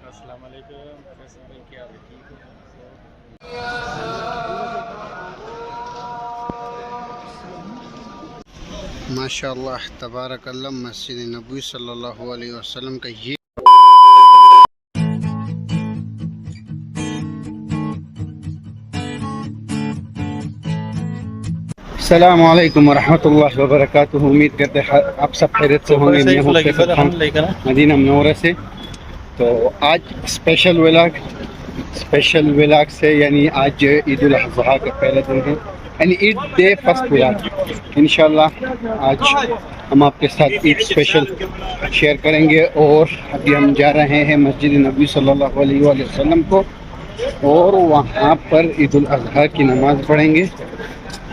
السلام علیکم فیصل بھائی، کیا حال ہے؟ ٹھیک ہو؟ ماشاء اللہ تبارک اللہ، مسجد نبوی صلی اللہ علیہ وسلم کا یہ السلام علیکم ورحمۃ اللہ وبرکاتہ۔ امید کرتے ہیں آپ سب خیریت سے ہوں گے۔ میں ہوں فیصل خان، مدینہ منورہ سے۔ تو آج اسپیشل ولاگ سے، یعنی آج عید الاضحیٰ کا پہلا دن ہے، یعنی عید ڈے فرسٹ ولاگ۔ انشاءاللہ آج ہم آپ کے ساتھ عید اسپیشل شیئر کریں گے، اور ابھی ہم جا رہے ہیں مسجد نبوی صلی اللہ علیہ وآلہ وسلم کو، اور وہاں پر عید الاضحیٰ کی نماز پڑھیں گے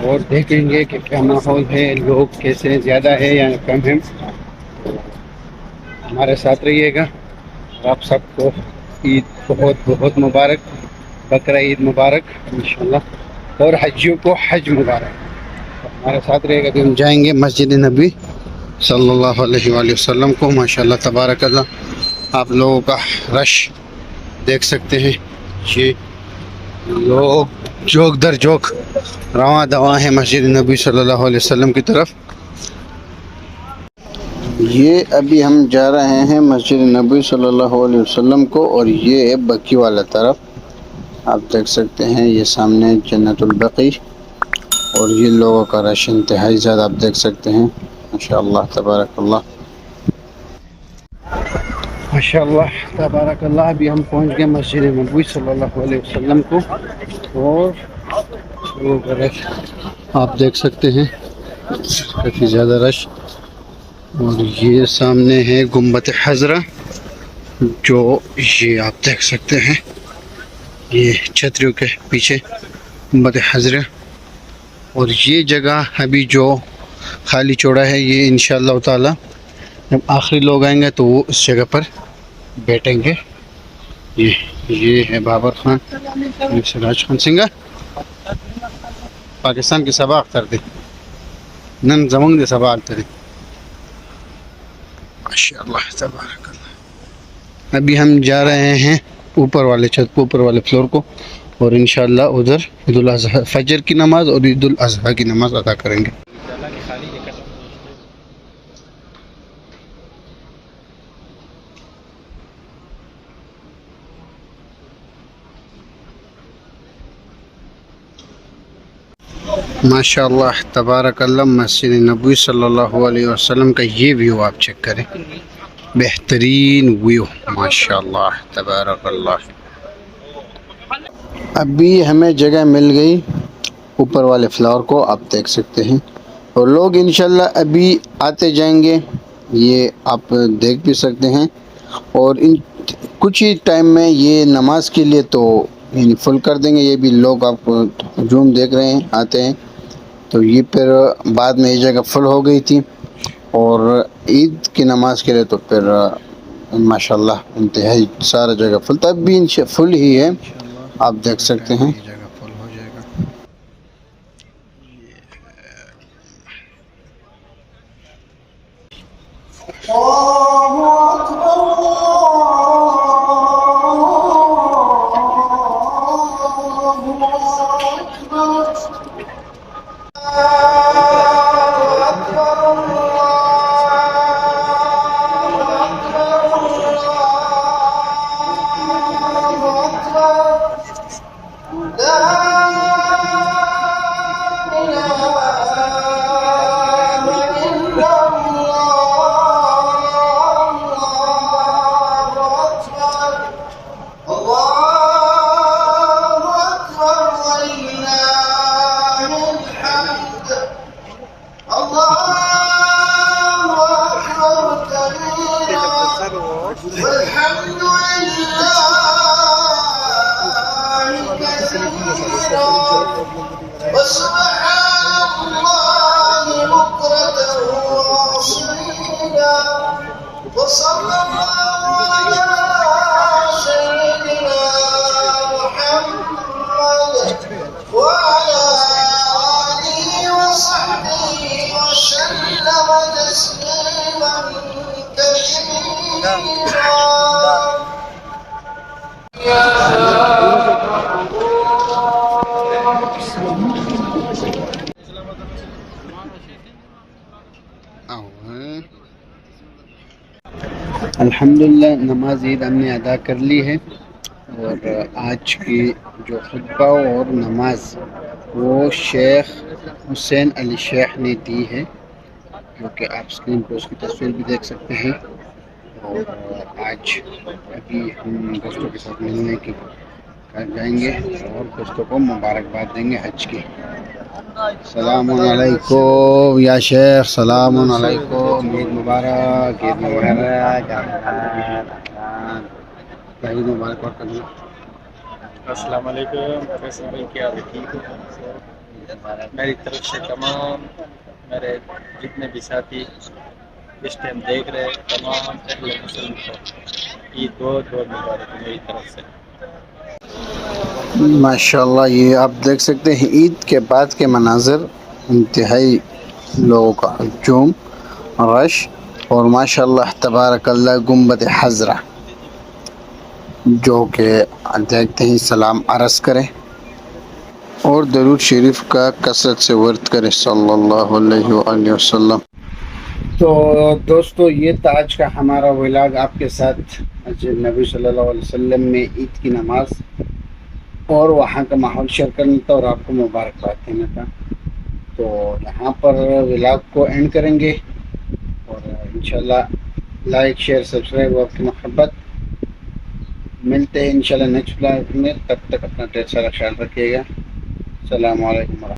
اور دیکھیں گے کہ کیا ماحول ہے، لوگ کیسے، زیادہ ہے یا کم ہے۔ ہمارے ساتھ رہیے گا۔ آپ سب کو عید بہت بہت مبارک، بقرہ عید مبارک انشاءاللہ، اور حجیوں کو حج مبارک۔ ہمارے ساتھ رہیے گا کہ ہم جائیں گے مسجد نبوی صلی اللہ علیہ وآلہ وسلم کو۔ ماشاءاللہ تبارک اللہ، آپ لوگوں کا رش دیکھ سکتے ہیں، یہ لوگ جوک در جوک رواں دواں ہیں مسجد نبی صلی اللہ علیہ وسلم کی طرف۔ یہ ابھی ہم جا رہے ہیں مسجد نبی صلی اللہ علیہ وسلم کو، اور یہ ہے بقی والا طرف، آپ دیکھ سکتے ہیں، یہ سامنے جنت البقیع، اور یہ لوگوں کا رش انتہائی زیادہ آپ دیکھ سکتے ہیں۔ ماشاءاللہ تبارک اللہ، ماشاءاللہ تبارک اللہ۔ ابھی ہم پہنچ گئے مسجد نبوی صلی اللہ علیہ وسلم کو، اور لوگوں کا رش آپ دیکھ سکتے ہیں، کافی زیادہ رش۔ اور یہ سامنے ہے گنبد خضرا، جو یہ آپ دیکھ سکتے ہیں، یہ چھتریوں کے پیچھے گنبد خضرا۔ اور یہ جگہ ابھی جو خالی چھوڑا ہے، یہ انشاءاللہ تعالی جب آخری لوگ آئیں گے تو وہ اس جگہ پر بیٹھیں گے۔ یہ ہے بابر خان، سراج خان سنگا پاکستان کی سبا اختر دی نن زمانگ دی سبا اختر دی۔ ماشاءاللہ تبارک اللہ۔ ابھی ہم جا رہے ہیں اوپر والے چھت کو، اوپر والے فلور کو، اور انشاءاللہ ادھر عید الاضحیٰ فجر کی نماز اور عید الاضحیٰ کی نماز ادا کریں گے۔ ماشاءاللہ تبارک اللہ، مسجد نبوی صلی اللہ علیہ وسلم کا یہ ویو آپ چیک کریں، بہترین ویو، ماشاءاللہ تبارک اللہ۔ ابھی ہمیں جگہ مل گئی اوپر والے فلور کو، آپ دیکھ سکتے ہیں، اور لوگ انشاءاللہ ابھی آتے جائیں گے، یہ آپ دیکھ بھی سکتے ہیں، اور ان کچھ ہی ٹائم میں یہ نماز کے لیے تو فل کر دیں گے۔ یہ بھی لوگ آپ ہجوم دیکھ رہے ہیں، آتے ہیں، تو یہ پھر بعد میں یہ جگہ فل ہو گئی تھی، اور عید کی نماز کے لیے تو پھر ماشاءاللہ انتہائی سارا جگہ فل، تب بھی فل ہی ہے، آپ دیکھ سکتے ہیں۔ یہ جگہ فل ہو جائے گا۔ الحمدللہ نماز عید ہم نے ادا کر لی ہے، اور آج کی جو خطبہ اور نماز وہ شیخ حسین علی شیخ نے دی ہے، جو کہ آپ اسکرین پہ اس کی تصویر بھی دیکھ سکتے ہیں۔ اور آج ابھی ہم دوستوں کے ساتھ ملنے کے جائیں گے اور دوستوں کو مبارکباد دیں گے حج کی۔ السلام علیکم یا شیخ، السلام علیکم، عید مبارک، عید مبارک، عید مبارک۔ السلام علیکم فیصل بھائی، کیا حال ہے؟ ٹھیک ہو؟ میری طرف سے تمام میرے جتنے بھی ساتھی اس ٹائم دیکھ رہے ہیں، تمام اہل مسلم کو عید بہت بہت مبارک میری طرف سے۔ ماشاءاللہ، یہ آپ دیکھ سکتے ہیں عید کے بعد کے مناظر، انتہائی لوگوں کا ہجوم، رش، اور ماشاءاللہ تبارک اللہ گنبد حضرہ، جو کہ دیکھتے ہی سلام عرض کریں اور درود شریف کا کثرت سے ورد کریں صلی اللہ علیہ وآلہ وسلم۔ تو دوستو، یہ تھا آج کا ہمارا ولاگ آپ کے ساتھ مسجد نبی صلی اللہ علیہ وسلم میں عید کی نماز اور وہاں کا ماحول شیئر کرنا تھا اور آپ کو مبارکباد دینا تھا۔ تو یہاں پر ولاگ کو اینڈ کریں گے، اور انشاءاللہ لائک شیئر سبسکرائب اور آپ کی محبت، ملتے ہیں انشاءاللہ نیکسٹ ولاگ میں، تب تک اپنا ڈھیر سارا خیال رکھیے گا۔ السلام علیکم۔